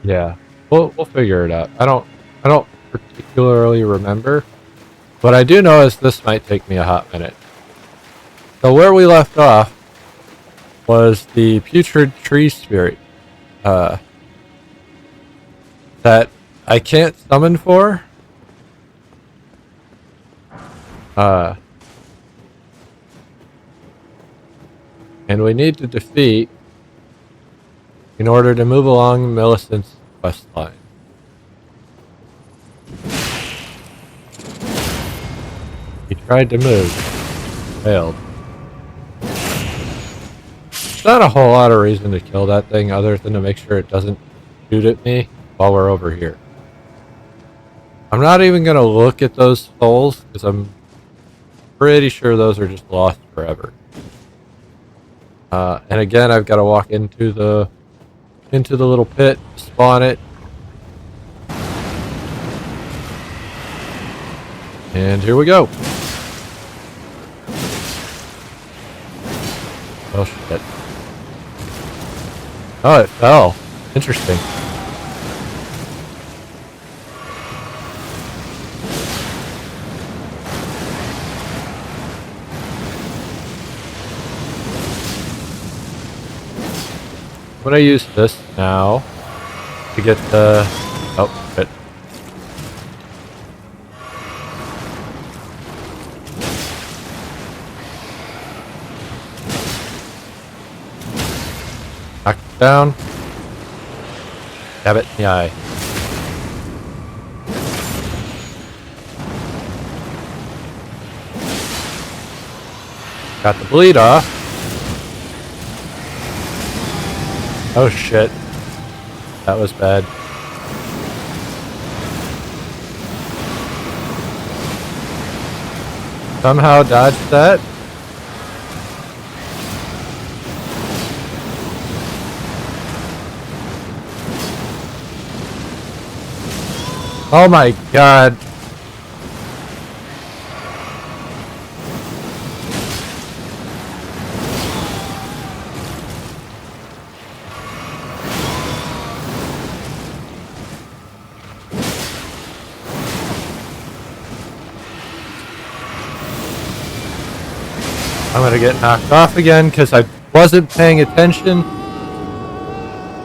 Yeah, we'll figure it out. I don't particularly remember. What I do know is this might take me a hot minute. So where we left off was the putrid tree spirit uh, that I can't summon for. Uh, and we need to defeat in order to move along Millicent's quest line. He tried to move, failed. Not a whole lot of reason to kill that thing other than to make sure it doesn't shoot at me while we're over here. I'm not even going to look at those souls because I'm pretty sure those are just lost forever. And again, I've got to walk into the little pit, spawn it, and here we go. Oh shit! Oh, it fell. Interesting. I'm gonna use this now to get the... Oh, shit. Knock it down. Stab it in the eye. Got the bleed off. Oh shit. That was bad. Somehow dodged that. Oh my god. I'm gonna get knocked off again because I wasn't paying attention.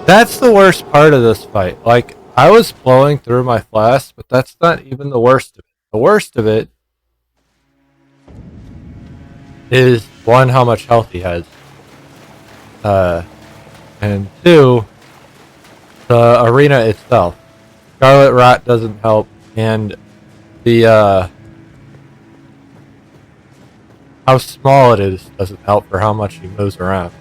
That's the worst part of this fight. Like, I was blowing through my flask, but that's not even the worst of it. The worst of it is, one, how much health he has. And two, the arena itself. Scarlet Rot doesn't help, and the, how small it is doesn't help for how much he moves around.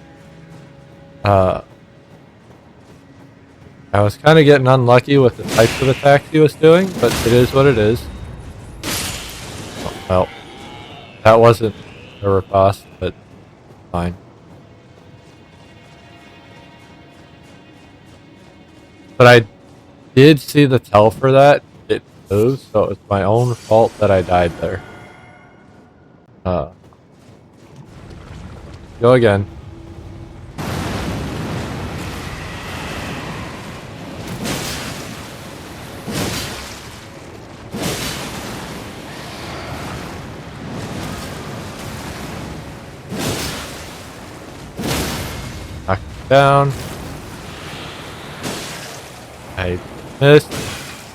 I was kind of getting unlucky with the types of attacks he was doing, but it is what it is. Oh, well, that wasn't a riposte, but fine. But I did see the tell for that. It moves, so it was my own fault that I died there. Go again. Knock it down. I missed.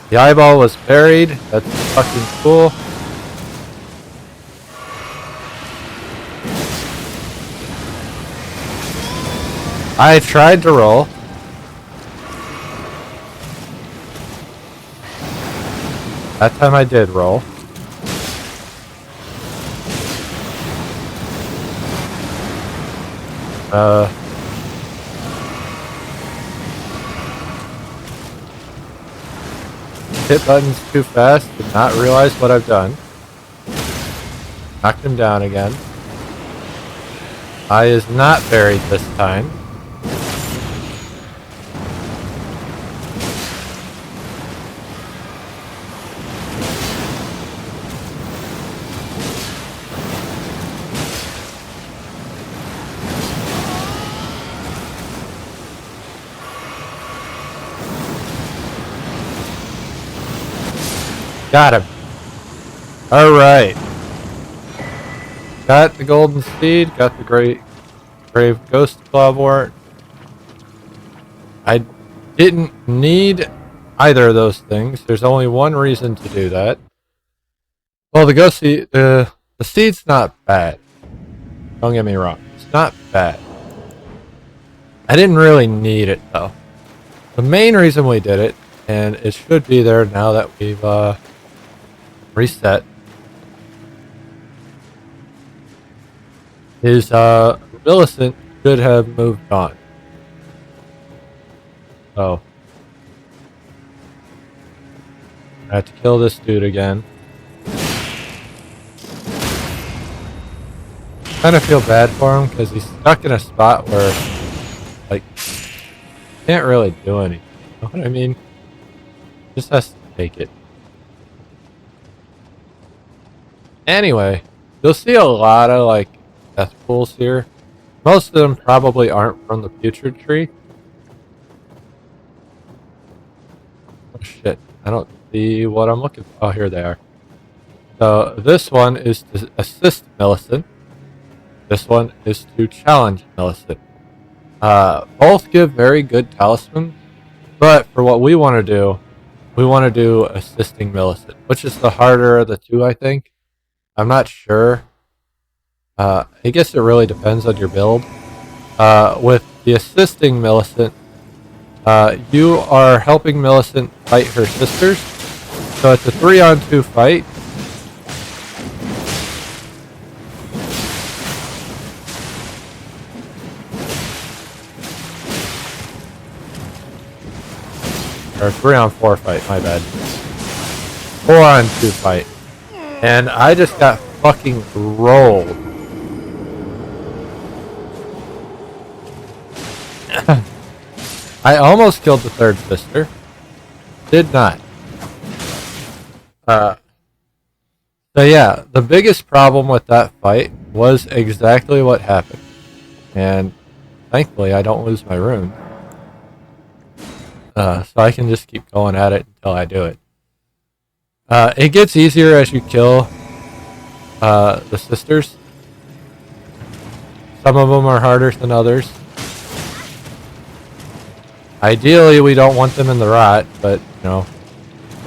The eyeball was buried. That's fucking cool. I tried to roll. That time I did roll. Hit buttons too fast, did not realize what I've done. Knocked him down again. Eye is not buried this time. Got him. Alright. Got the golden seed, got the grave ghost clawwort. I didn't need either of those things. There's only one reason to do that. Well, the ghost seed, the seed's not bad. Don't get me wrong. It's not bad. I didn't really need it though. The main reason we did it, and it should be there now that we've reset, is Millicent should have moved on. So I have to kill this dude again. Kind of feel bad for him because he's stuck in a spot where, like, can't really do anything. You know what I mean? Just has to take it. Anyway, you'll see a lot of like death pools here. Most of them probably aren't from the putrid tree. Oh shit, I don't see what I'm looking for. Oh, here they are. So this one is to assist Millicent. This one is to challenge Millicent. Both give very good talismans, but for what we want to do, we want to do assisting Millicent, which is the harder of the two, I think. I'm not sure. I guess it really depends on your build. With the assisting Millicent, you are helping Millicent fight her sisters. So it's a 3-on-2 fight. Or 3-on-4 fight, my bad. 4-on-2 fight. And I just got fucking rolled. I almost killed the third sister. Did not. So yeah, the biggest problem with that fight was exactly what happened. And thankfully I don't lose my rune. So I can just keep going at it until I do it. It gets easier as you kill the sisters. Some of them are harder than others. Ideally, we don't want them in the rot, but, you know,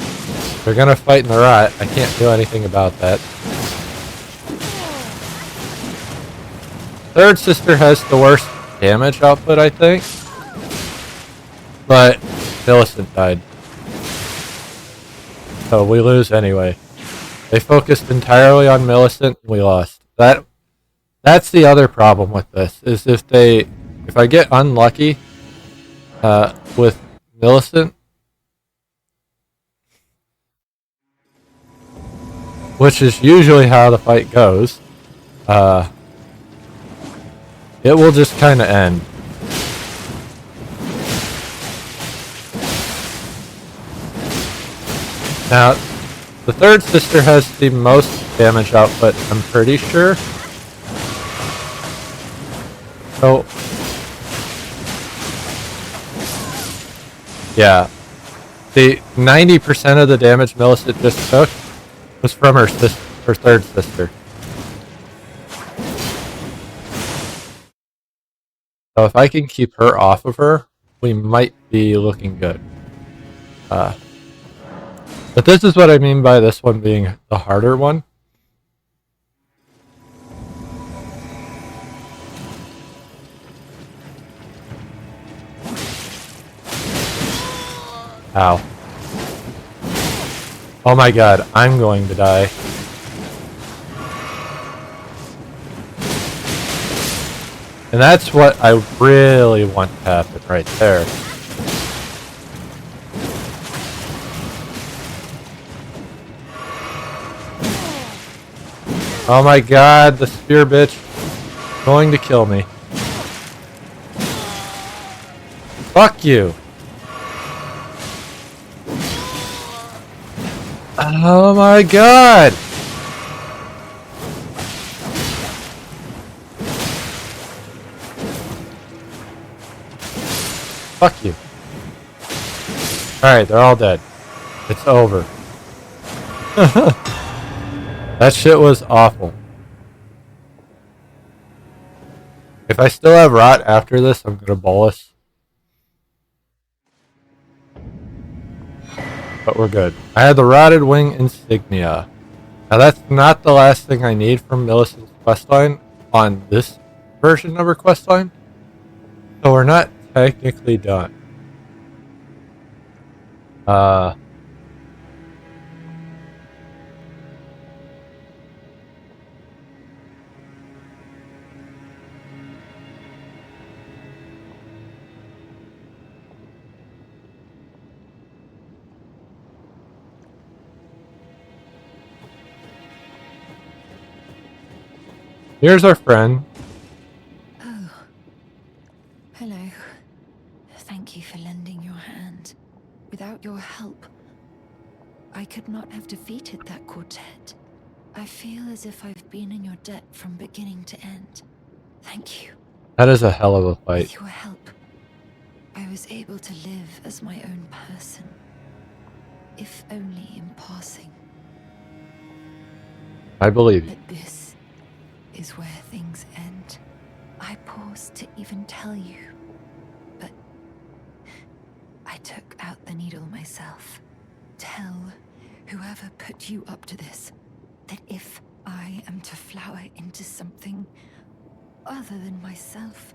if they're gonna fight in the rot, I can't do anything about that. Third sister has the worst damage output, I think. But Millicent died. So we lose anyway. They focused entirely on Millicent, and we lost. That's the other problem with this, is if I get unlucky with Millicent, which is usually how the fight goes, it will just kind of end. Now, the third sister has the most damage output, I'm pretty sure. So, yeah, the 90% of the damage Millicent just took was from her third sister. So if I can keep her off of her, we might be looking good. But this is what I mean by this one being the harder one. Ow. Oh my god, I'm going to die. And that's what I really want to happen right there. Oh my god, the spear bitch is going to kill me. Fuck you. Oh my god. Fuck you. Alright, they're all dead. It's over. That shit was awful. If I still have rot after this, I'm gonna bolus. But we're good. I had the rotted wing insignia. Now that's not the last thing I need from Millicent's questline on this version of her questline. So we're not technically done. Here's our friend. Oh, hello. Thank you for lending your hand. Without your help, I could not have defeated that quartet. I feel as if I've been in your debt from beginning to end. Thank you. That is a hell of a fight. With your help, I was able to live as my own person. If only in passing. I believe you. But this is where things end. I paused to even tell you, but I took out the needle myself. Tell whoever put you up to this that if I am to flower into something other than myself,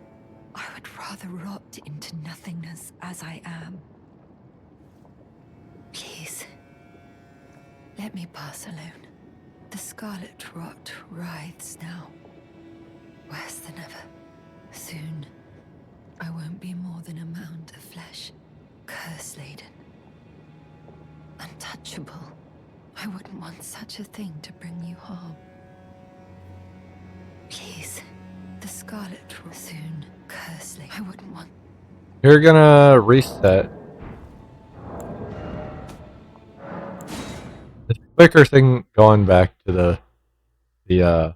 I would rather rot into nothingness as I am. Please, let me pass alone. The scarlet rot writhes now, worse than ever. Soon, I won't be more than a mound of flesh, curse-laden. Untouchable. I wouldn't want such a thing to bring you harm. Please, the scarlet rot soon, curse-laden. I wouldn't want... You're gonna reset. It's a quicker thing going back to the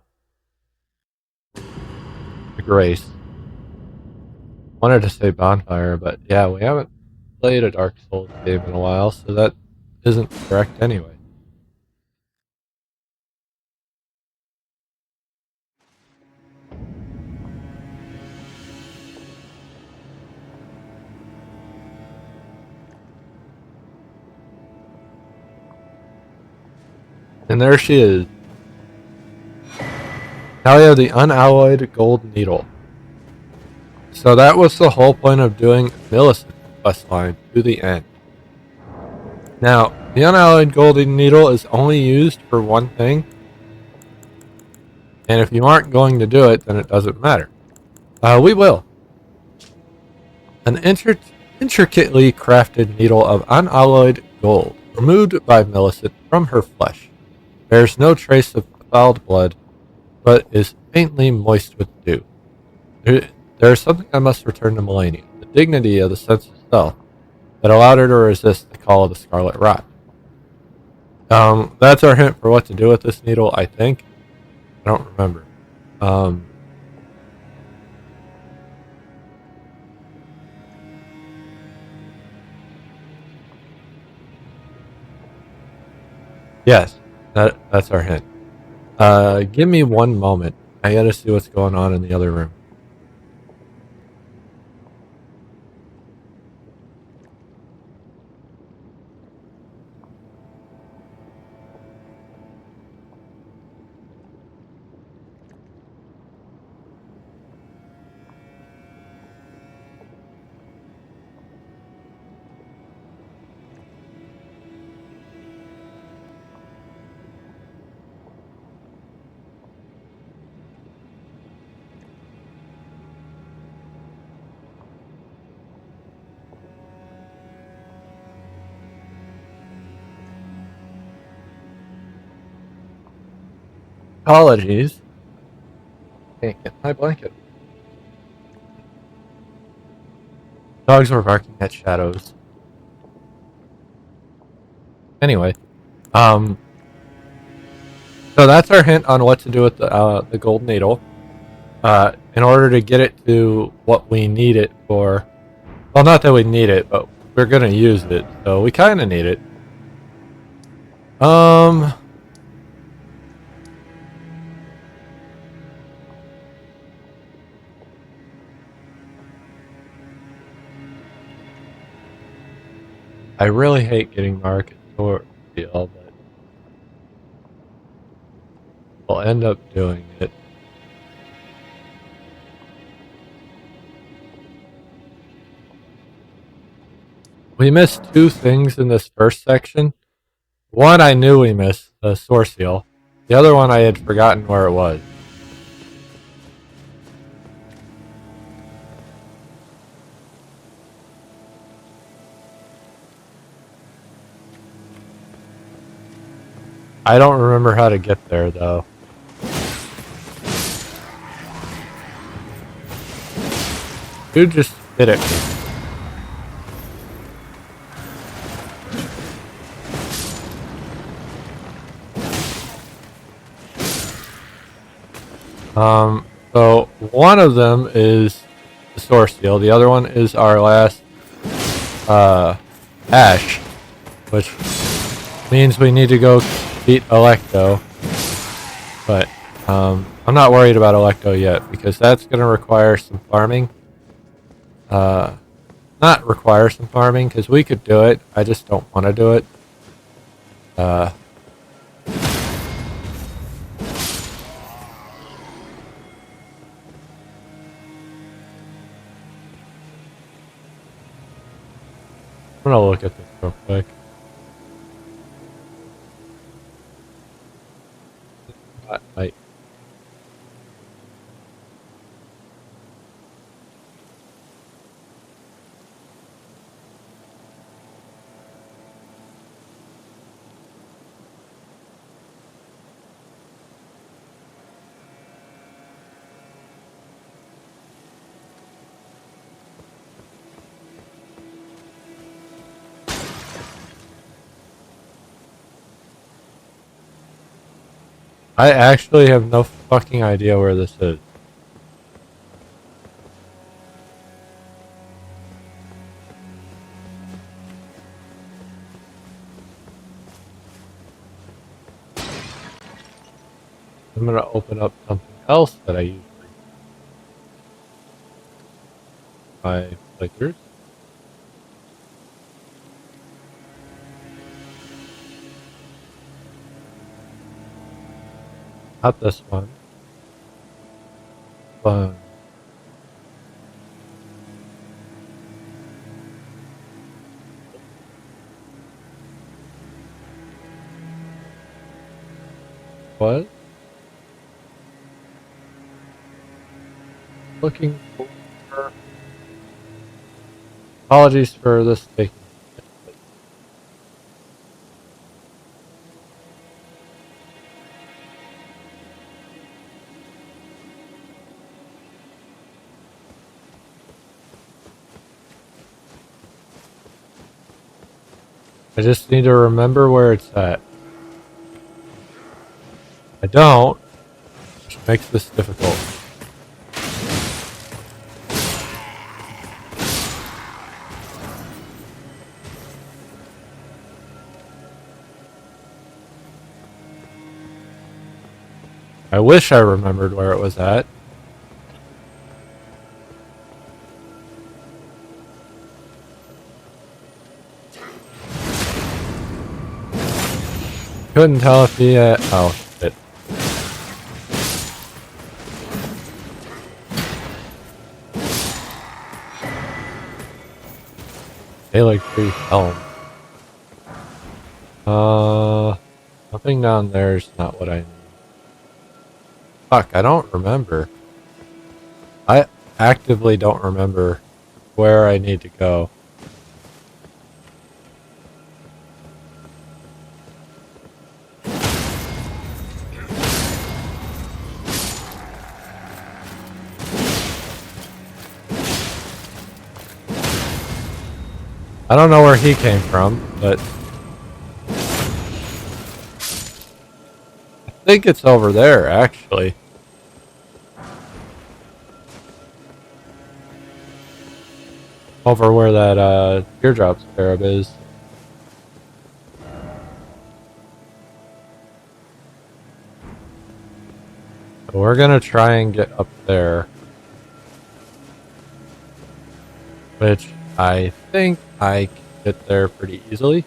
grace. Wanted to say bonfire, but yeah, we haven't played a Dark Souls game in a while, so that isn't correct anyway. And there she is. Now we have the unalloyed gold needle. So that was the whole point of doing Millicent's questline to the end. Now, the unalloyed golden needle is only used for one thing. And if you aren't going to do it, then it doesn't matter. We will. An intricately crafted needle of unalloyed gold, removed by Millicent from her flesh, bears no trace of fouled blood, but is faintly moist with dew. There is something I must return to Melania, the dignity of the sense of self, that allowed her to resist the call of the Scarlet Rot. That's our hint for what to do with this needle, I think. I don't remember. Yes, that's our hint. Give me one moment. I gotta see what's going on in the other room. Apologies. Can't get my blanket. Dogs were barking at shadows. Anyway, so that's our hint on what to do with the gold needle. In order to get it to what we need it for. Well, not that we need it, but we're gonna use it, so we kind of need it. Um, I really hate getting market sword deal, but we'll end up doing it. We missed two things in this first section. One I knew we missed, the source seal. The other one I had forgotten where it was. I don't remember how to get there though. Dude just hit at me. So one of them is the source seal. The other one is our last ash, which means we need to go beat Electo. But I'm not worried about Electo yet because that's going to require some farming. Not require some farming because we could do it. I just don't want to do it. I'm gonna look at this real quick. I I actually have no fucking idea where this is. I'm gonna open up something else that I use for my playthroughs. Not this one. But what? Looking for. Apologies for this taking. I just need to remember where it's at. I don't, which makes this difficult. I wish I remembered where it was at. Couldn't tell if he oh shit. Halo 3 helm. Nothing down there is not what I need. Fuck, I don't remember. I actively don't remember where I need to go. I don't know where he came from, but I think it's over there, actually. Over where that teardrop scarab is. So we're gonna try and get up there. Which I think I can get there pretty easily.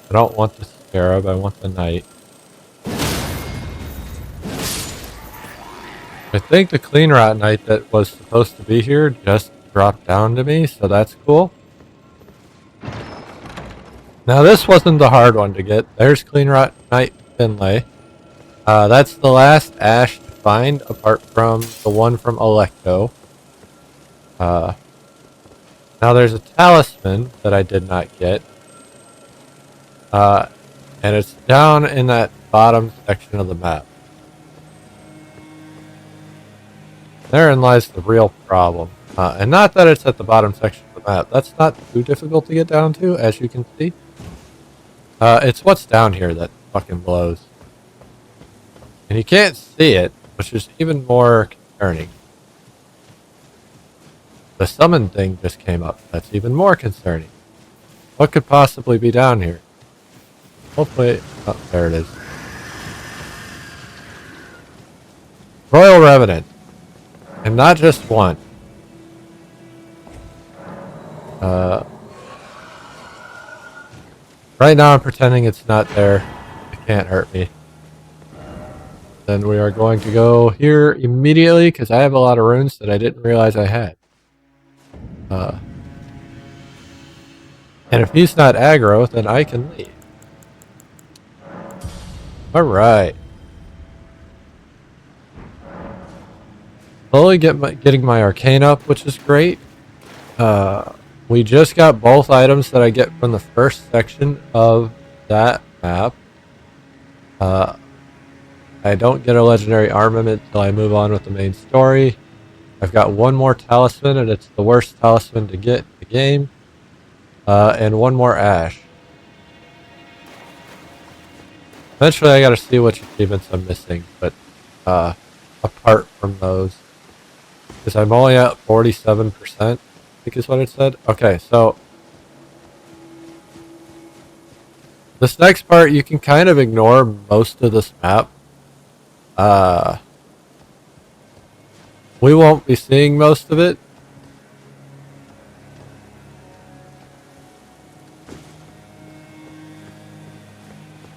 I don't want the scarab, I want the knight. I think the clean rot knight that was supposed to be here just dropped down to me, so that's cool. Now this wasn't the hard one to get. There's clean rot knight Finlay. That's the last ash to find apart from the one from Electo. Now there's a talisman that I did not get. And it's down in that bottom section of the map. Therein lies the real problem. And not that it's at the bottom section of the map. That's not too difficult to get down to, as you can see. It's what's down here that fucking blows. And you can't see it, which is even more concerning. The summon thing just came up. That's even more concerning. What could possibly be down here? Hopefully... Oh, there it is. Royal Revenant. And not just one. Right now I'm pretending it's not there. It can't hurt me. Then we are going to go here immediately because I have a lot of runes that I didn't realize I had. And if he's not aggro, then I can leave. Alright. Slowly getting my arcane up, which is great. We just got both items that I get from the first section of that map. I don't get a legendary armament until I move on with the main story. I've got one more talisman, and it's the worst talisman to get in the game. And one more ash. Eventually I gotta see which achievements I'm missing, but apart from those. Because I'm only at 47%, I think is what it said. Okay, so this next part you can kind of ignore most of this map. We won't be seeing most of it.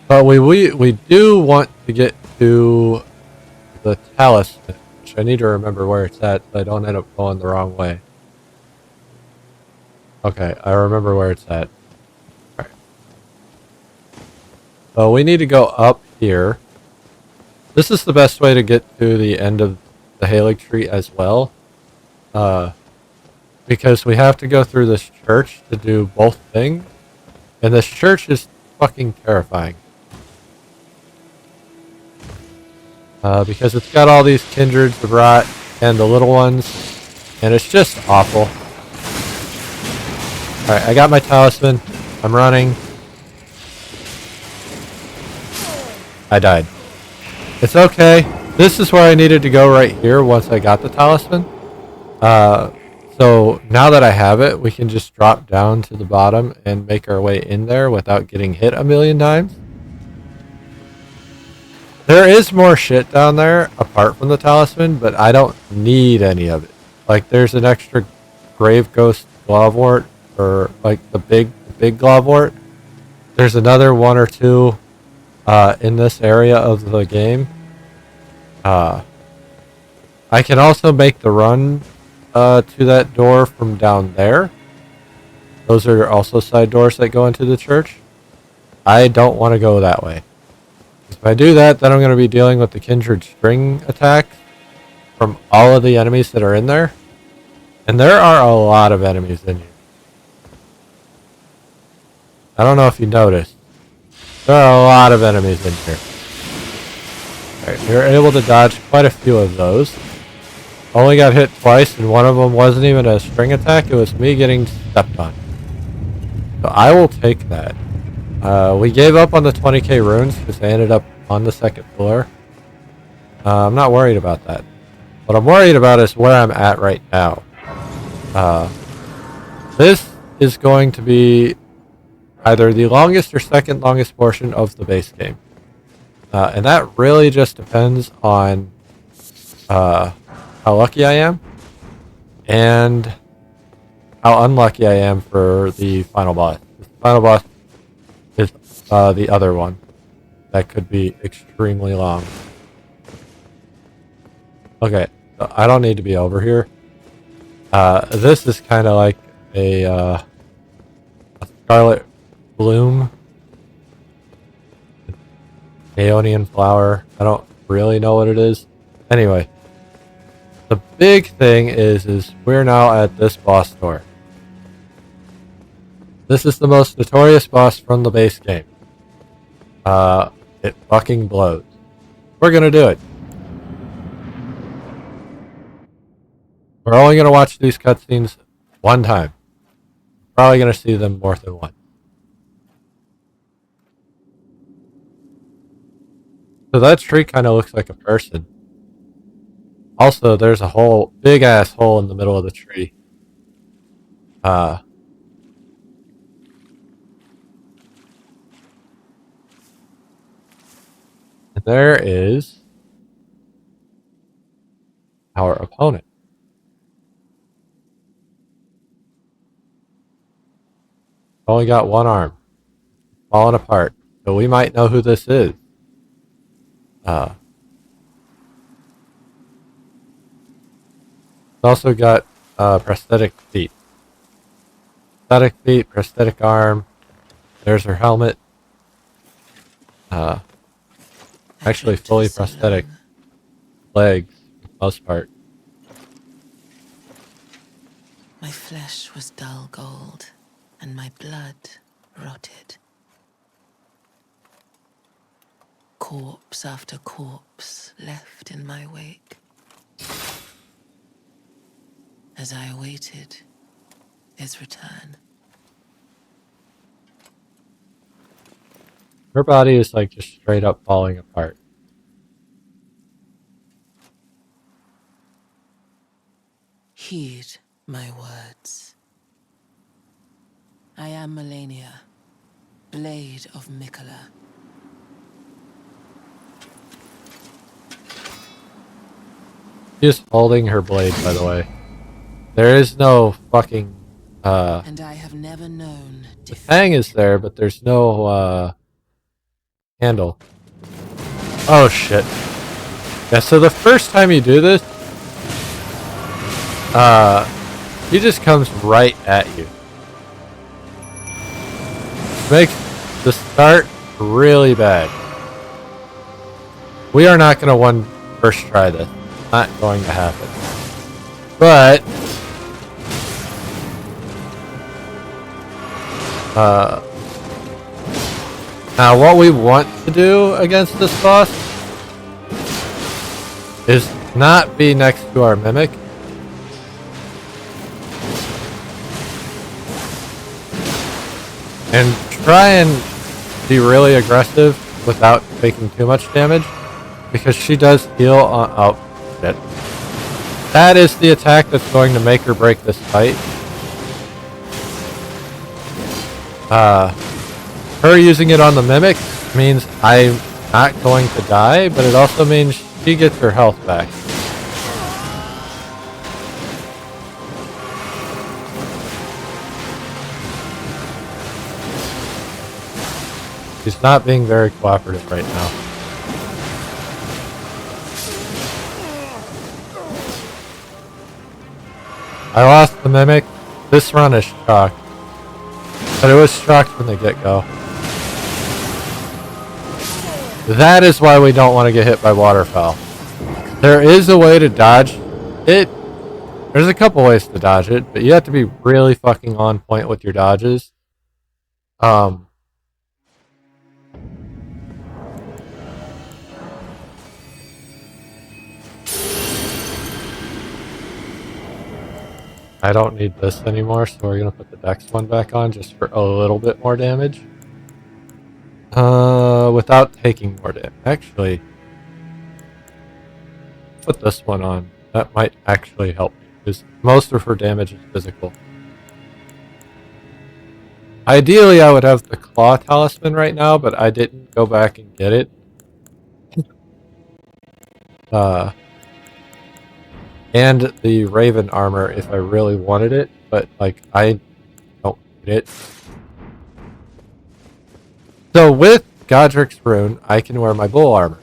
But we do want to get to the talisman, which I need to remember where it's at so I don't end up going the wrong way. Okay, I remember where it's at. Alright. So we need to go up here. This is the best way to get to the end of the Halig tree as well. Because we have to go through this church to do both things. And this church is fucking terrifying. Because it's got all these kindreds of rot and the little ones, and it's just awful. Alright, I got my talisman. I'm running. I died. It's okay. This is where I needed to go right here once I got the talisman. So now that I have it, we can just drop down to the bottom and make our way in there without getting hit a million times. There is more shit down there apart from the talisman, but I don't need any of it. Like there's an extra grave ghost glovewort, or like the big glovewort. There's another one or two in this area of the game. I can also make the run to that door from down there. Those are also side doors that go into the church. I don't want to go that way. If I do that, then I'm going to be dealing with the kindred string attacks from all of the enemies that are in there. And there are a lot of enemies in here. I don't know if you noticed. There are a lot of enemies in here. Alright, we were able to dodge quite a few of those. Only got hit twice, and one of them wasn't even a string attack. It was me getting stepped on. So I will take that. We gave up on the 20k runes because they ended up on the second floor. I'm not worried about that. What I'm worried about is where I'm at right now. This is going to be either the longest or second longest portion of the base game. And that really just depends on how lucky I am and how unlucky I am for the final boss. The final boss is the other one that could be extremely long. Okay, so I don't need to be over here. This is kind of like a scarlet bloom, aeonian flower. I don't really know what it is. Anyway, the big thing is we're now at this boss door. This is the most notorious boss from the base game. It fucking blows. We're gonna do it. We're only gonna watch these cutscenes one time. Probably gonna see them more than once. So that tree kind of looks like a person. Also, there's a hole, big ass hole in the middle of the tree. And there is our opponent. Only got one arm. Falling apart. So we might know who this is. Also got prosthetic feet. Prosthetic feet, prosthetic arm. There's her helmet. Actually fully prosthetic legs, for the most part. My flesh was dull gold, and my blood rotted. Corpse after corpse left in my wake. As I awaited his return. Her body is like just straight up falling apart. Heed my words. I am Melania, Blade of Mikola. She's holding her blade, by the way. There is no fucking And I have never known the fang is there, but there's no handle. Oh shit. Yeah, so the first time you do this, he just comes right at you. Makes the start really bad. We are not gonna first try this. Not going to happen. But now what we want to do against this boss is not be next to our mimic. And try and be really aggressive without taking too much damage. Because she does heal on... Oh, shit. That is the attack that's going to make or break this fight. Her using it on the mimic means I'm not going to die, but it also means she gets her health back. She's not being very cooperative right now. I lost the mimic. This run is shocked. But it was shocked from the get-go. That is why we don't want to get hit by waterfowl. There is a way to dodge it. There's a couple ways to dodge it, but you have to be really fucking on point with your dodges. I don't need this anymore, so we're gonna put the Dex one back on just for a little bit more damage. Without taking more damage. Actually, put this one on. That might actually help me, because most of her damage is physical. Ideally, I would have the claw talisman right now, but I didn't go back and get it. And the raven armor if I really wanted it, but like I don't need it. So with Godric's rune, I can wear my bull armor.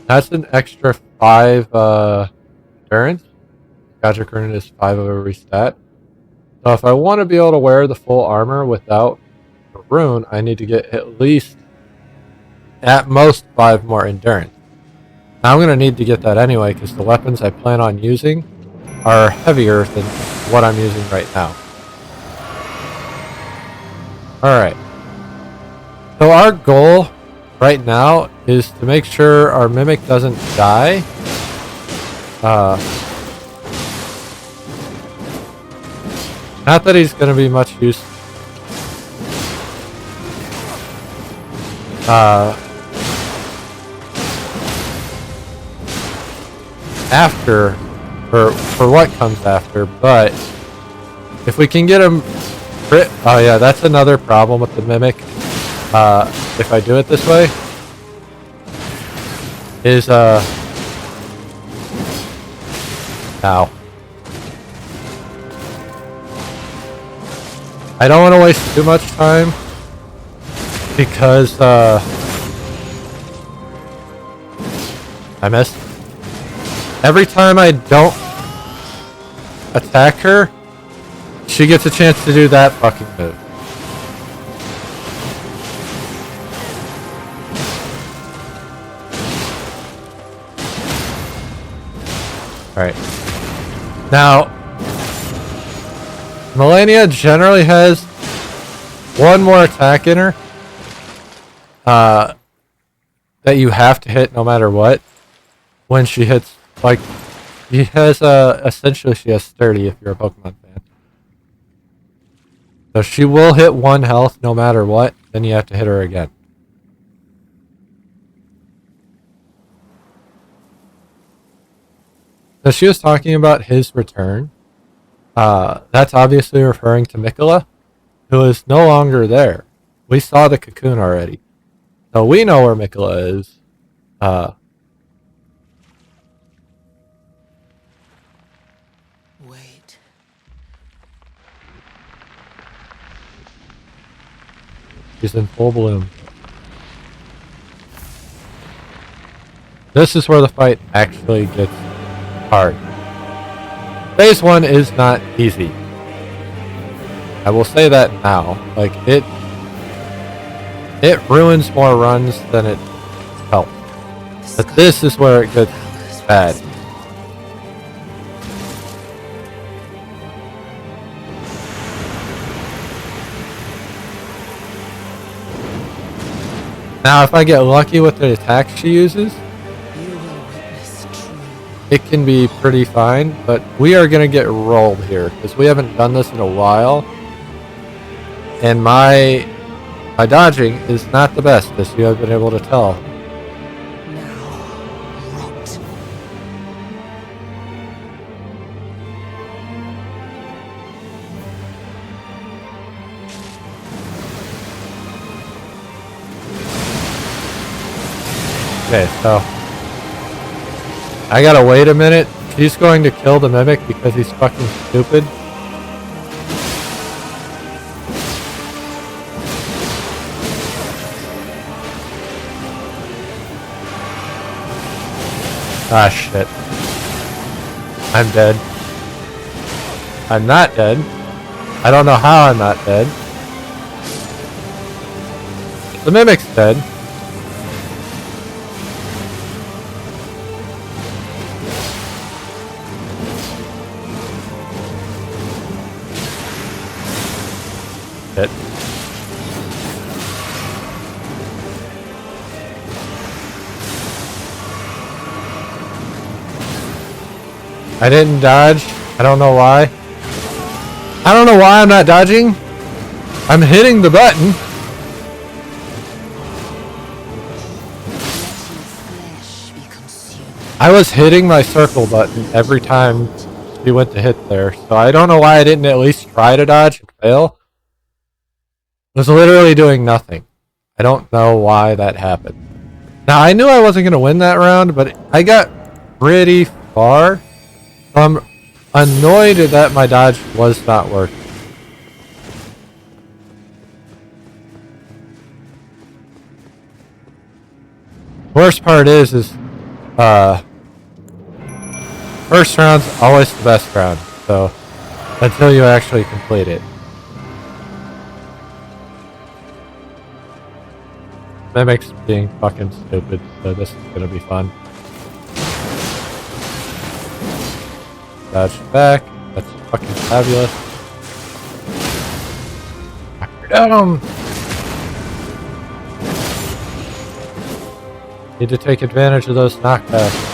That's an extra 5 endurance. Godric rune is 5 of every stat. So if I want to be able to wear the full armor without the rune, I need to get at least, at most, 5 more endurance. Now I'm going to need to get that anyway because the weapons I plan on using are heavier than what I'm using right now. Alright. So our goal right now is to make sure our mimic doesn't die. Not that he's going to be much use. After, for what comes after, but if we can get him. Oh yeah, that's another problem with the mimic. If I do it this way, is now. I don't want to waste too much time because I missed. Every time I don't attack her, she gets a chance to do that fucking move. Alright. Now, Melania generally has one more attack in her that you have to hit no matter what. When she hits, like, she has, essentially she has sturdy if you're a Pokemon fan. So she will hit 1 health no matter what, then you have to hit her again. So she was talking about his return. That's obviously referring to Mikola, who is no longer there. We saw the cocoon already. So we know where Mikola is. Wait. She's in full bloom. This is where the fight actually gets hard. Phase 1 is not easy. I will say that now. Like, it ruins more runs than it helps. But this is where it gets bad. Now, if I get lucky with the attack she uses, it can be pretty fine, but we are going to get rolled here because we haven't done this in a while. And my dodging is not the best, as you have been able to tell. Now, rot. Okay, so I gotta wait a minute. He's going to kill the mimic because he's fucking stupid. Ah, shit. I'm dead. I'm not dead. I don't know how I'm not dead. The mimic's dead. Shit. I didn't dodge. I don't know why. I don't know why I'm not dodging. I'm hitting the button. I was hitting my circle button every time she went to hit there, so I don't know why I didn't at least try to dodge and fail. was literally doing nothing. I don't know why that happened. Now, I knew I wasn't going to win that round, but I got pretty far. I'm annoyed that my dodge was not working. Worst part is first round's always the best round, so until you actually complete it. Mimics being fucking stupid, so this is gonna be fun. Dodge back, that's fucking fabulous. Need to take advantage of those knockbacks.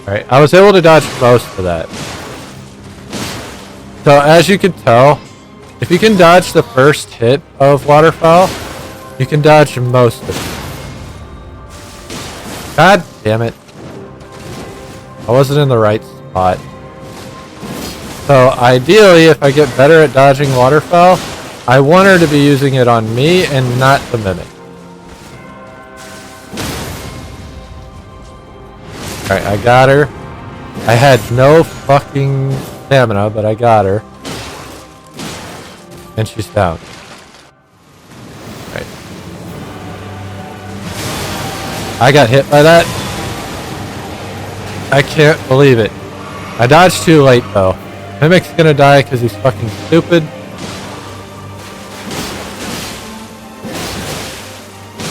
Alright, I was able to dodge most of that. So as you can tell, if you can dodge the first hit of Waterfowl, you can dodge most of it. God damn it. I wasn't in the right spot. So ideally, if I get better at dodging Waterfowl, I want her to be using it on me and not the Mimic. Alright, I got her. I had no fucking stamina, but I got her. And she's down. Alright. I got hit by that. I can't believe it. I dodged too late though. Mimic's gonna die because he's fucking stupid.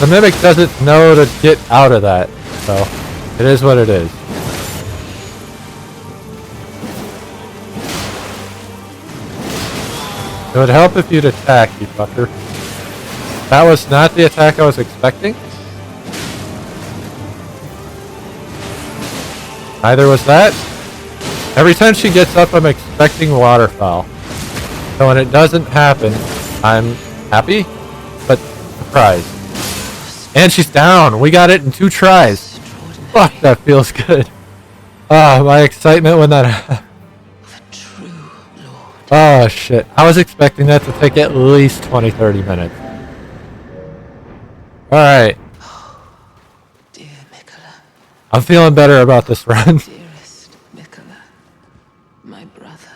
The Mimic doesn't know to get out of that, so it is what it is. It would help if you'd attack, you fucker. That was not the attack I was expecting. Neither was that. Every time she gets up, I'm expecting Waterfowl. So when it doesn't happen, I'm happy, but surprised. And she's down! We got it in 2 tries! Fuck, that feels good. Ah, my excitement when that happened. Oh shit, I was expecting that to take at least 20-30 minutes. Alright. Dear Mikola. I'm feeling better about this run. Dearest Mikola, my brother.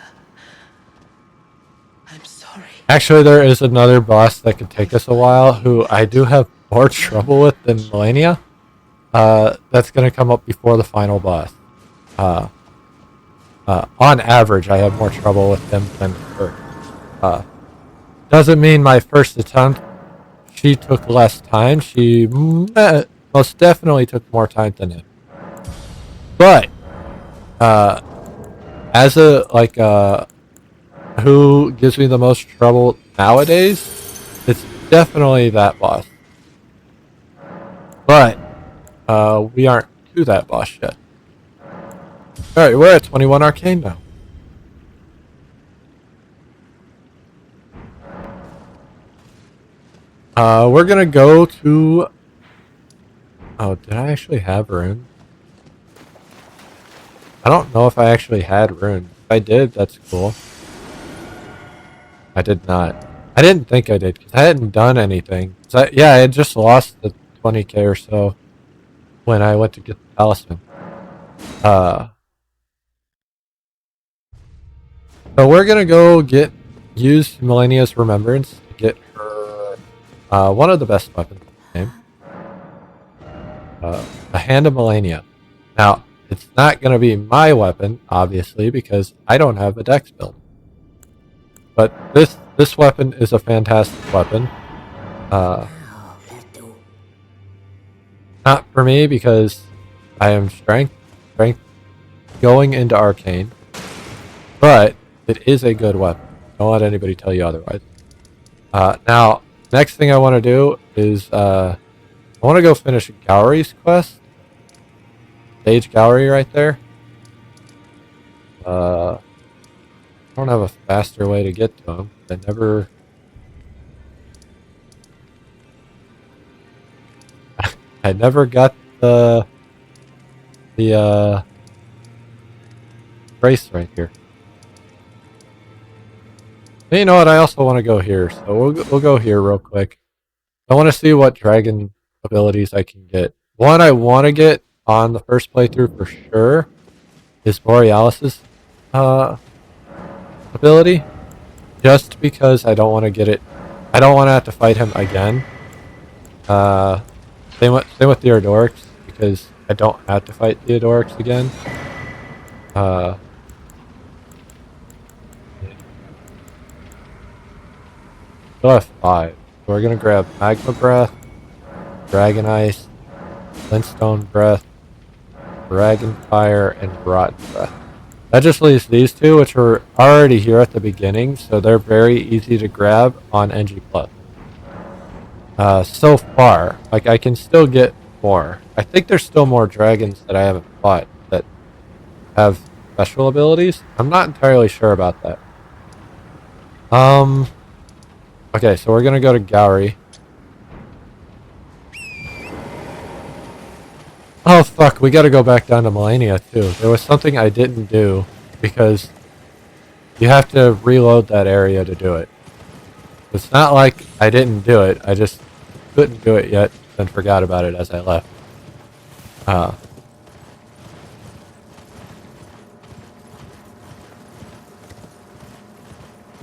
I'm sorry. Actually, there is another boss that could take us a while, who I do have more trouble with than Melania. That's gonna come up before the final boss. On average, I have more trouble with him than her. Doesn't mean my first attempt, she took less time. She most definitely took more time than him. But, as who gives me the most trouble nowadays, it's definitely that boss. But, we aren't to that boss yet. Alright, we're at 21 Arcane now. We're gonna go to... Oh, did I actually have rune? I don't know if I actually had rune. If I did, that's cool. I did not. I didn't think I did, because I hadn't done anything. Yeah, I had just lost the 20k or so when I went to get the talisman. So we're gonna go use Melania's Remembrance to get her one of the best weapons in the game. A Hand of Melania. Now, it's not gonna be my weapon, obviously, because I don't have a dex build. But this weapon is a fantastic weapon. Not for me because I am strength going into Arcane. But it is a good weapon. Don't let anybody tell you otherwise. Now, next thing I want to do is I want to go finish Gowry's quest. Sage Gowry right there. I don't have a faster way to get to him. I never got the the race right here. And you know what? I also want to go here, so we'll go here real quick. I want to see what dragon abilities I can get. One I want to get on the first playthrough for sure is Borealis's ability, just because I don't want to get it. I don't want to have to fight him again. Same with Theodorix, because I don't have to fight Theodorix again. Still have 5. So we're gonna grab Magma Breath, Dragon Ice, Flintstone Breath, Dragon Fire, and Rotten Breath. That just leaves these two, which are already here at the beginning, so they're very easy to grab on NG+. So far, like I can still get more. I think there's still more dragons that I haven't fought that have special abilities. I'm not entirely sure about that. Okay, so we're gonna go to Gowry. Oh fuck, we gotta go back down to Melania too. There was something I didn't do because you have to reload that area to do it. It's not like I didn't do it, I just couldn't do it yet and forgot about it as I left. I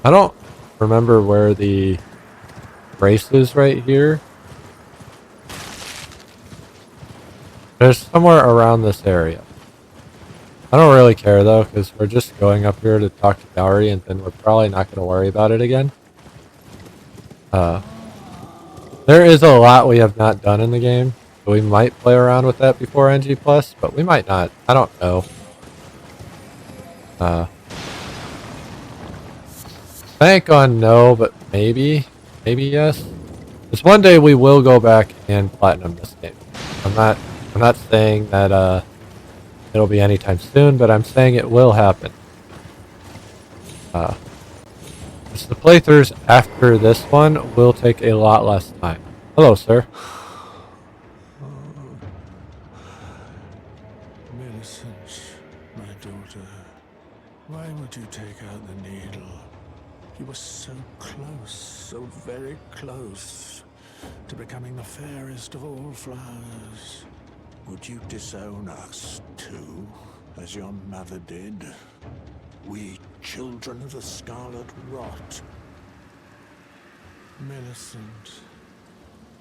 don't remember where the race is right here. There's somewhere around this area. I don't really care though, because we're just going up here to talk to Gowry, and then we're probably not going to worry about it again. There is a lot we have not done in the game, so we might play around with that before NG+, but we might not. I don't know. Bank on no, but maybe. Maybe yes. Because one day we will go back and platinum this game. I'm not saying that it'll be anytime soon, but I'm saying it will happen. Just the playthroughs after this one will take a lot less time. Hello, sir. Millicent, my daughter, why would you take out the needle? You were so close, so very close to becoming the fairest of all flowers. Would you disown us too, as your mother did? We, children of the Scarlet Rot. Millicent,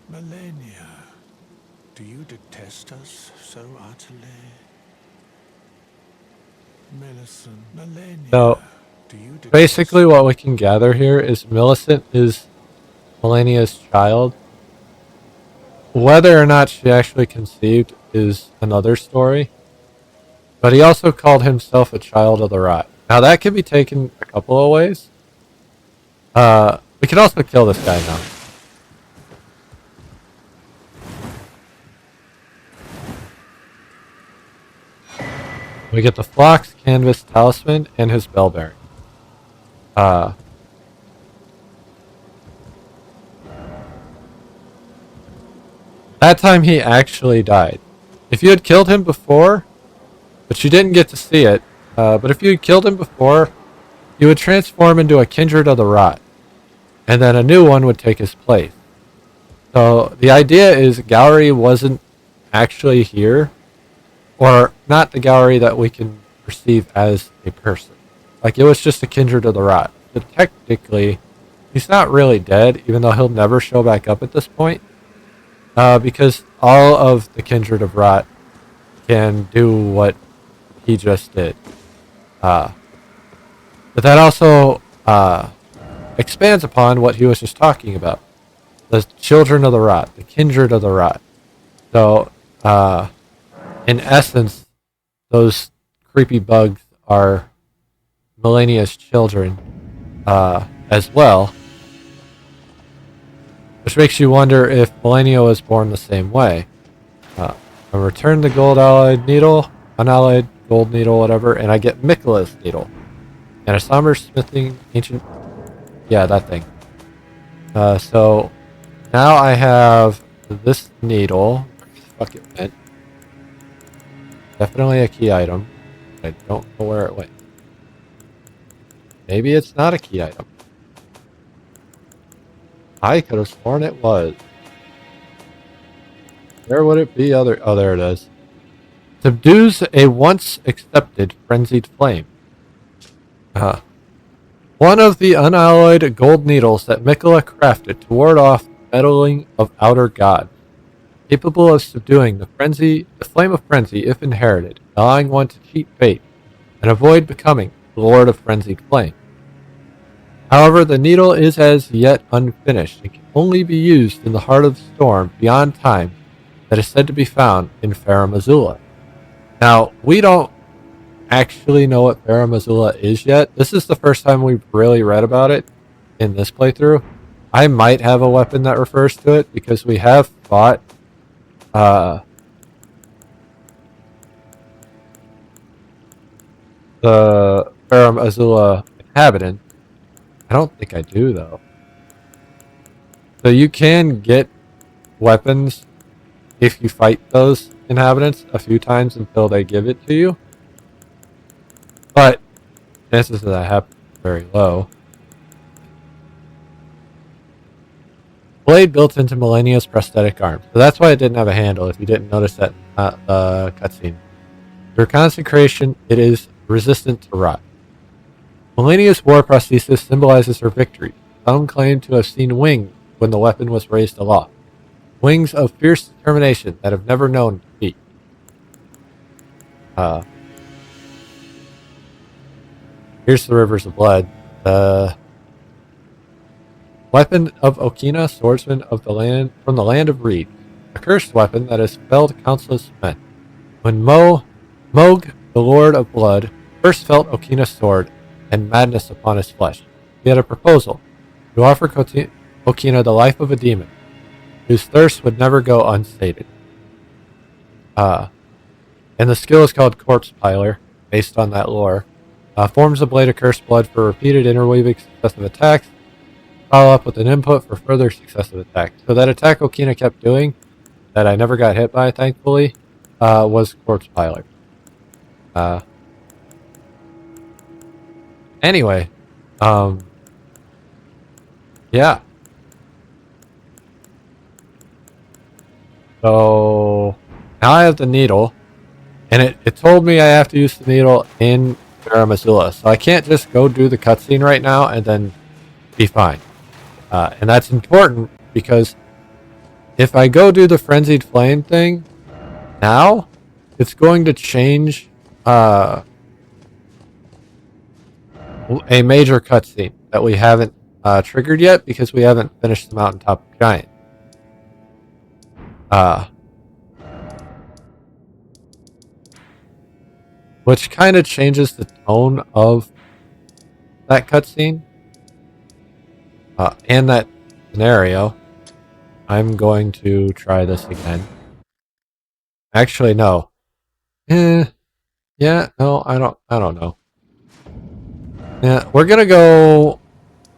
Melania, do you detest us so utterly? Millicent, Melania, So, do you detest basically what we can gather here is Millicent is Melania's child. Whether or not she actually conceived is another story. But he also called himself a child of the rot. Now that could be taken a couple of ways. We could also kill this guy now. We get the Phlox Canvas Talisman and his bell bearing. That time he actually died. If you had killed him before, but you didn't get to see it, but if you had killed him before, he would transform into a Kindred of the Rot. And then a new one would take his place. So the idea is Gowry wasn't actually here, or not the Gowry that we can perceive as a person. Like it was just a Kindred of the Rot. But technically, he's not really dead, even though he'll never show back up at this point. Because all of the Kindred of Rot can do what he just did. But that also expands upon what he was just talking about. The children of the rot, the kindred of the rot. So, in essence, those creepy bugs are Melania's children as well. Which makes you wonder if Melania was born the same way. I return the gold alloyed needle, unalloyed gold needle, whatever, and I get Miquela's needle. And a somber smithing ancient... Yeah, that thing. So, now I have this needle. Where the fuck it went? Definitely a key item. I don't know where it went. Maybe it's not a key item. I could have sworn it was. Where would it be? Oh, there it is. Subdues a once accepted frenzied flame. One of the unalloyed gold needles that Mikola crafted to ward off the meddling of outer gods, capable of subduing the flame of frenzy if inherited, allowing one to cheat fate and avoid becoming the Lord of Frenzied Flame. However, the needle is as yet unfinished and can only be used in the heart of the storm beyond time that is said to be found in Farum Azula. Now, we don't actually know what Farum Azula is yet. This is the first time we've really read about it in this playthrough. I might have a weapon that refers to it because we have fought the Farum Azula inhabitant. I don't think I do though. So you can get weapons if you fight those inhabitants a few times until they give it to you. But chances of that happening are very low. Blade built into Millennia's prosthetic arm. So that's why it didn't have a handle, if you didn't notice that cutscene. Through consecration, it is resistant to rot. Millennia's war prosthesis symbolizes her victory. Some claim to have seen wings when the weapon was raised aloft. Wings of fierce determination that have never known defeat. Here's the rivers of blood. Weapon of Okina, swordsman of the land from the land of reed. A cursed weapon that has felled countless men. When Moog, the Lord of Blood, first felt Okina's sword and madness upon his flesh, he had a proposal to offer Okina the life of a demon, whose thirst would never go unsated. And the skill is called Corpse Piler, based on that lore. Forms a blade of cursed blood for repeated interweaving successive attacks. Follow up with an input for further successive attacks. So that attack Okina kept doing, that I never got hit by, thankfully, was Corpse Piler. Anyway, yeah. So now I have the needle, and it told me I have to use the needle in Farum Azula, so I can't just go do the cutscene right now and then be fine. And that's important because if I go do the Frenzied Flame thing now, it's going to change a major cutscene that we haven't triggered yet because we haven't finished the Mountaintop Giant. Which kind of changes the tone of that cutscene and that scenario. I'm going to try this again. Actually, no. Yeah, no, I don't know. Yeah, we're gonna go.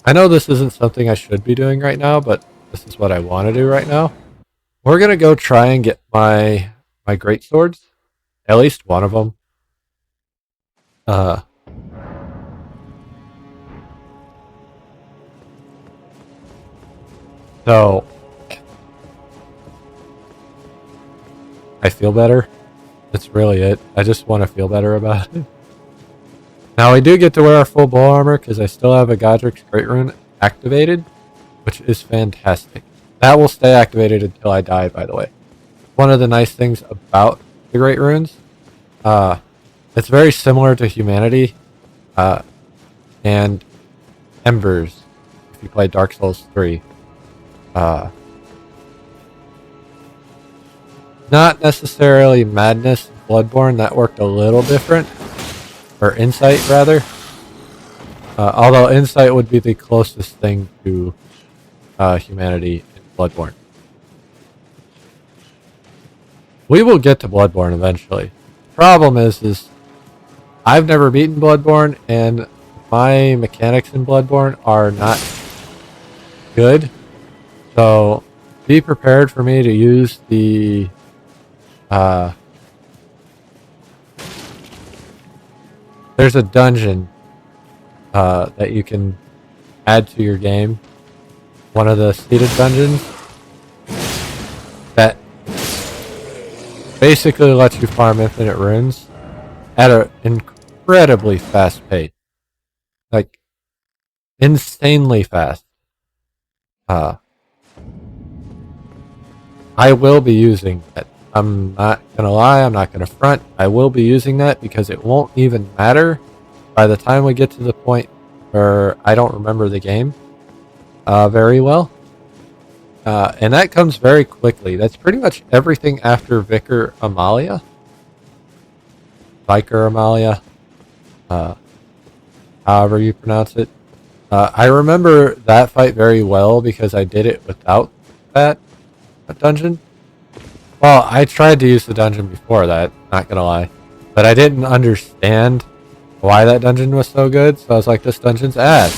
I know this isn't something I should be doing right now, but this is what I want to do right now. We're gonna go try and get my great swords, at least one of them. So I feel better. That's really it. I just want to feel better about it. Now I do get to wear our full ball armor because I still have a Godric's Great Rune activated, which is fantastic. That will stay activated until I die, by the way. One of the nice things about the Great Runes, it's very similar to Humanity and Embers, if you play Dark Souls 3. Not necessarily Madness, Bloodborne, that worked a little different. Or Insight, rather. Although Insight would be the closest thing to Humanity in Bloodborne. We will get to Bloodborne eventually. Problem is I've never beaten Bloodborne, and my mechanics in Bloodborne are not good. So be prepared for me to use the there's a dungeon that you can add to your game. One of the seated dungeons that basically lets you farm infinite runes at an incredibly fast pace. Like, insanely fast. I will be using that. I'm not gonna lie, I'm not gonna front. I will be using that because it won't even matter by the time we get to the point where I don't remember the game very well. And that comes very quickly. That's pretty much everything after Vicar Amalia. Vicar Amalia. However you pronounce it. I remember that fight very well because I did it without that dungeon. Well, I tried to use the dungeon before that, not gonna lie. But I didn't understand why that dungeon was so good, so I was like, this dungeon's ass.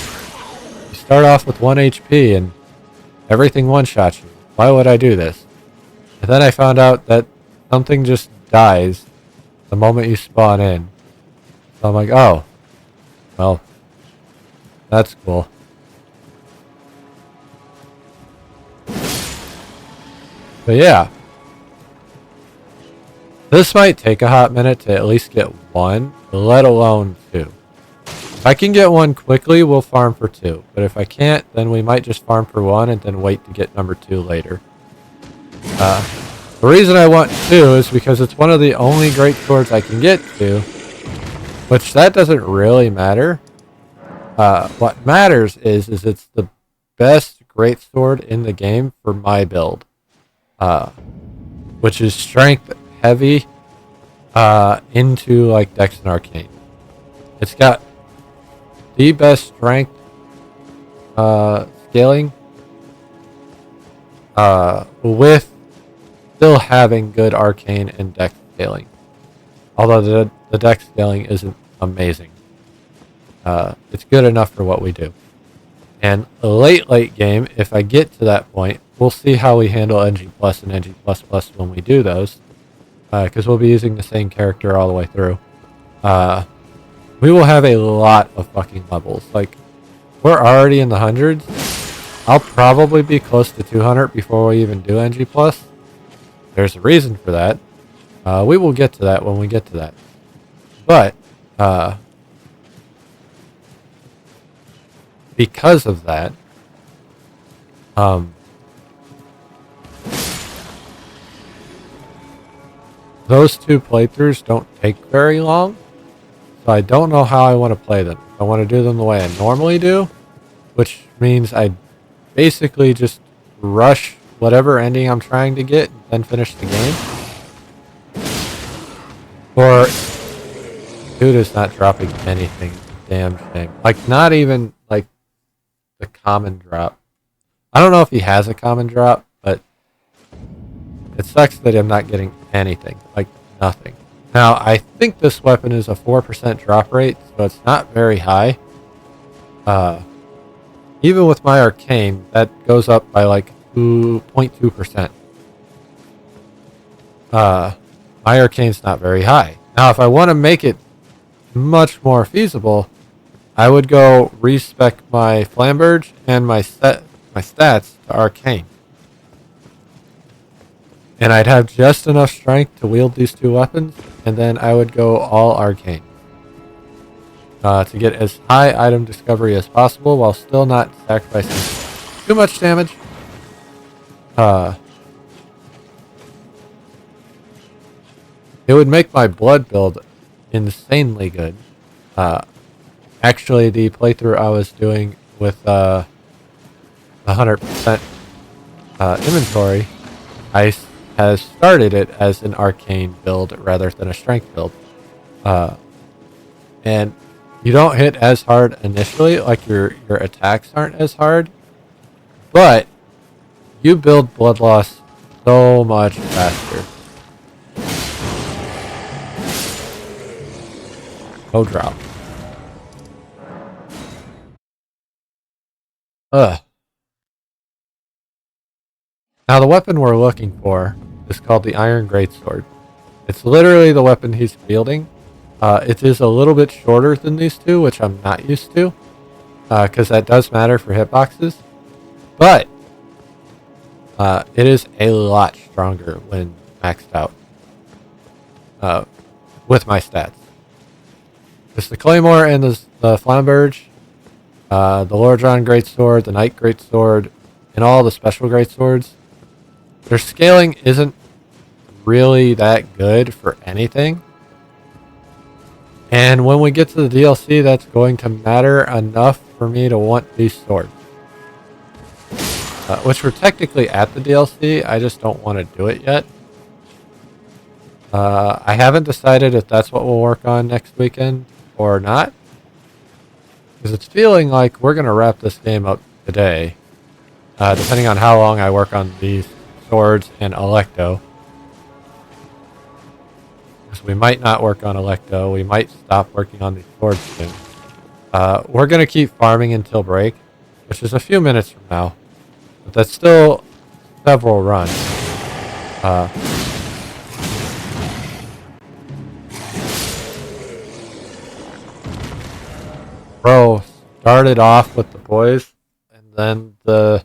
You start off with 1 HP and everything one-shots you. Why would I do this? And then I found out that something just dies the moment you spawn in. So I'm like, oh. Well, that's cool. But yeah. This might take a hot minute to at least get one, let alone two. If I can get one quickly, we'll farm for two. But if I can't, then we might just farm for one and then wait to get number two later. The reason I want two is because it's one of the only great swords I can get to. Which that doesn't really matter. What matters is it's the best great sword in the game for my build. Which is strength heavy into like Dex and Arcane. It's got the best strength scaling with still having good Arcane and Dex scaling. Although the Dex scaling isn't amazing. It's good enough for what we do. And late game, if I get to that point, we'll see how we handle NG Plus and NG Plus Plus when we do those. Because we'll be using the same character all the way through. We will have a lot of fucking levels. Like, we're already in the hundreds. I'll probably be close to 200 before we even do NG Plus. There's a reason for that. We will get to that when we get to that. But, because of that, those two playthroughs don't take very long, so I don't know how I want to play them. I want to do them the way I normally do, which means I basically just rush whatever ending I'm trying to get and then finish the game. Or dude is not dropping anything. Damn shame. Like, not even like the common drop. I don't know if he has a common drop, but it sucks that I'm not getting anything. Like, nothing. Now, I think this weapon is a 4% drop rate, so it's not very high. Even with my Arcane, that goes up by like 0.2%. My Arcane's not very high. Now, if I want to make it much more feasible, I would go respec my Flamberge and my stats to Arcane. And I'd have just enough strength to wield these two weapons, and then I would go all Arcane. To get as high item discovery as possible while still not sacrificing too much damage. It would make my blood build insanely good. Actually, the playthrough I was doing with 100% inventory, I has started it as an Arcane build rather than a strength build. And you don't hit as hard initially, like your attacks aren't as hard, but you build blood loss so much faster. No drop. Ugh. Now the weapon we're looking for is called the Iron Greatsword. It's literally the weapon he's wielding. It is a little bit shorter than these two, which I'm not used to, because that does matter for hitboxes. But it is a lot stronger when maxed out with my stats. Because the Claymore and the Flamberge, the Lordran Greatsword, the Knight Greatsword, and all the special Greatswords, their scaling isn't really that good for anything. And when we get to the DLC, that's going to matter enough for me to want these swords. Which we're technically at the DLC, I just don't want to do it yet. I haven't decided if that's what we'll work on next weekend or not. Because it's feeling like we're going to wrap this game up today. Depending on how long I work on these swords and Electo. Because we might not work on Electo. We might stop working on these swords soon. We're going to keep farming until break, which is a few minutes from now. But that's still several runs. Bro started off with the poise, and then the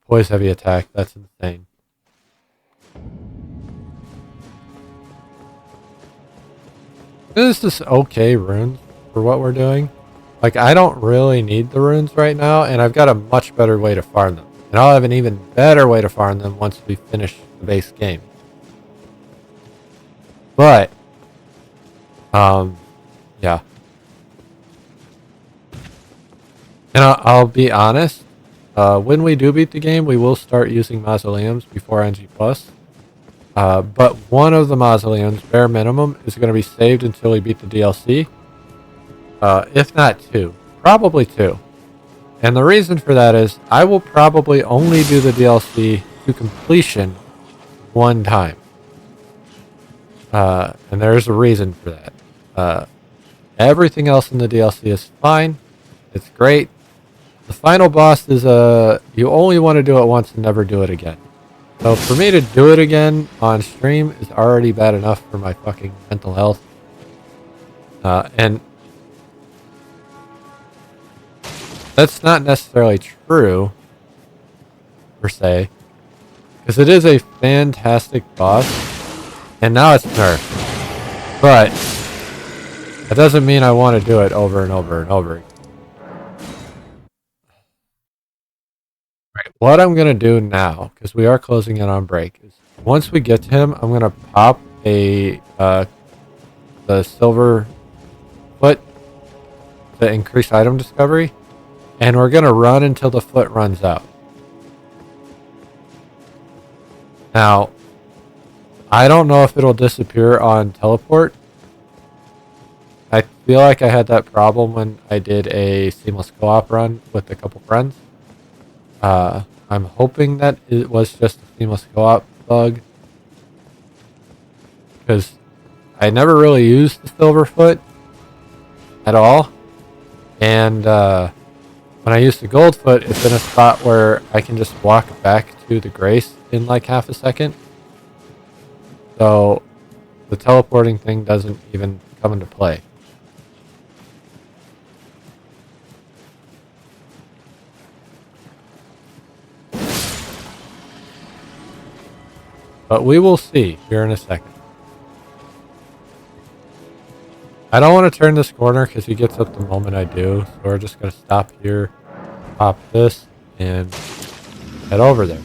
poise heavy attack. That's insane. This is just okay runes for what we're doing. Like, I don't really need the runes right now, and I've got a much better way to farm them. And I'll have an even better way to farm them once we finish the base game. But, yeah. And I'll be honest, when we do beat the game, we will start using mausoleums before NG+. But one of the mausoleums, bare minimum, is going to be saved until we beat the DLC. If not two. Probably two. And the reason for that is I will probably only do the DLC to completion one time. And there's a reason for that. Everything else in the DLC is fine. It's great. The final boss is you only want to do it once and never do it again. So for me to do it again on stream is already bad enough for my fucking mental health. And that's not necessarily true, per se. Because it is a fantastic boss. And now it's nerfed. But that doesn't mean I want to do it over and over and over again. Right, what I'm going to do now, because we are closing in on break, is once we get to him, I'm going to pop the silver foot to increase item discovery, and we're going to run until the foot runs out. Now, I don't know if it'll disappear on teleport. I feel like I had that problem when I did a seamless co-op run with a couple friends. I'm hoping that it was just a seamless co-op bug, because I never really used the Silverfoot at all, and when I use the Goldfoot, it's in a spot where I can just walk back to the Grace in like half a second. So the teleporting thing doesn't even come into play. But we will see here in a second. I don't want to turn this corner because he gets up the moment I do. So we're just going to stop here, pop this, and head over there.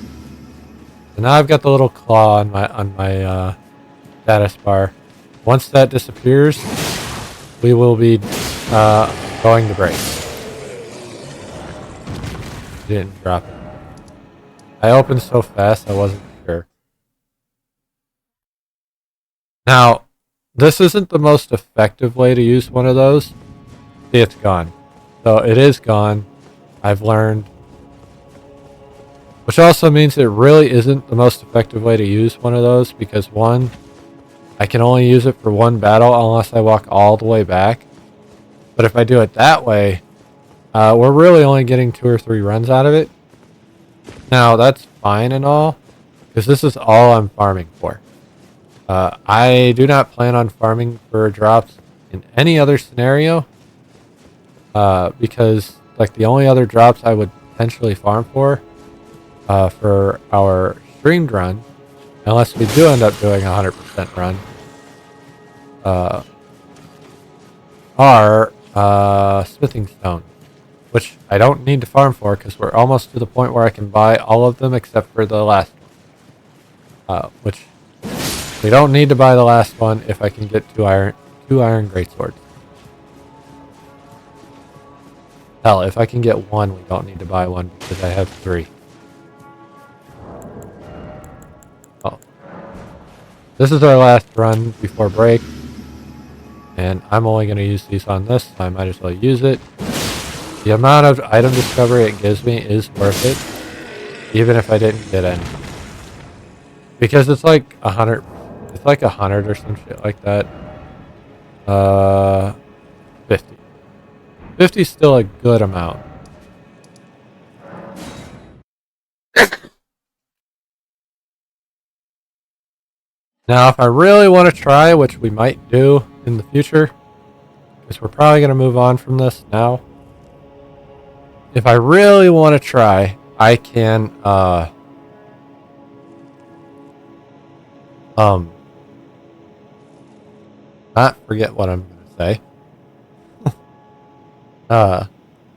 So now I've got the little claw on my status bar. Once that disappears, we will be going to break. Didn't drop it. I opened so fast I wasn't sure. Now, this isn't the most effective way to use one of those. See, it's gone. So it is gone. I've learned. Which also means it really isn't the most effective way to use one of those, because one, I can only use it for one battle unless I walk all the way back. But if I do it that way, we're really only getting 2 or 3 runs out of it. Now, that's fine and all, because this is all I'm farming for. I do not plan on farming for drops in any other scenario. Because like the only other drops I would potentially farm for our streamed run, unless we do end up doing a 100% run, are smithing stone, which I don't need to farm for because we're almost to the point where I can buy all of them except for the last one. Which we don't need to buy the last one if I can get two iron greatswords. Hell, if I can get one, we don't need to buy one because I have 3. Oh. This is our last run before break. And I'm only going to use these on this, so I might as well use it. The amount of item discovery it gives me is worth it, even if I didn't get any. Because it's like 100, it's like 100 or some shit like that. 50. 50 is still a good amount. Now, if I really want to try, which we might do in the future, because we're probably going to move on from this now. If I really want to try, I can, not forget what I'm going to say.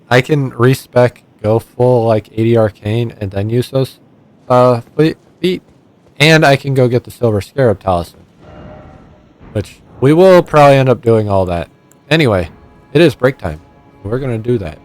I can respec, go full like 80 arcane, and then use those, feet. And I can go get the Silver Scarab Talisman. Which, we will probably end up doing all that. Anyway, it is break time. We're going to do that.